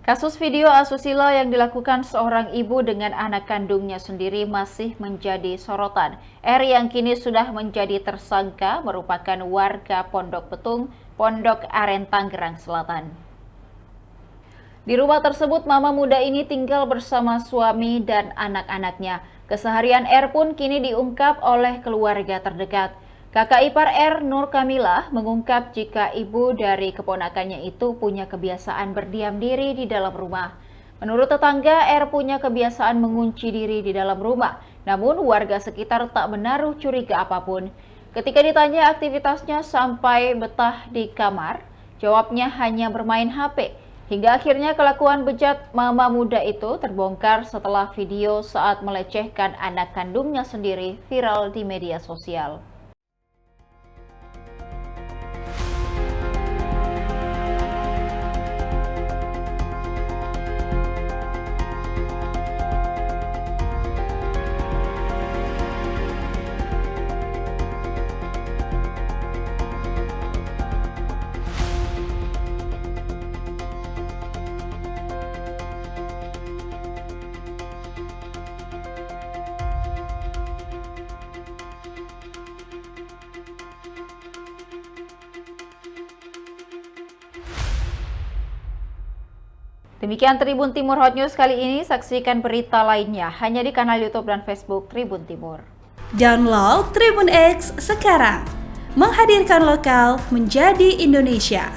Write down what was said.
Kasus video asusila yang dilakukan seorang ibu dengan anak kandungnya sendiri masih menjadi sorotan. R yang kini sudah menjadi tersangka merupakan warga Pondok Petung, Pondok Aren, Tangerang Selatan. Di rumah tersebut, mama muda ini tinggal bersama suami dan anak-anaknya. Keseharian R pun kini diungkap oleh keluarga terdekat. Kakak ipar R, Nur Kamila, mengungkap jika ibu dari keponakannya itu punya kebiasaan berdiam diri di dalam rumah. Menurut tetangga, R punya kebiasaan mengunci diri di dalam rumah, namun warga sekitar tak menaruh curiga apapun. Ketika ditanya aktivitasnya sampai betah di kamar, jawabnya hanya bermain HP. Hingga akhirnya kelakuan bejat mama muda itu terbongkar setelah video saat melecehkan anak kandungnya sendiri viral di media sosial. Demikian Tribun Timur Hot News kali ini, saksikan berita lainnya hanya di kanal YouTube dan Facebook Tribun Timur. Download Tribun X sekarang, menghadirkan lokal menjadi Indonesia.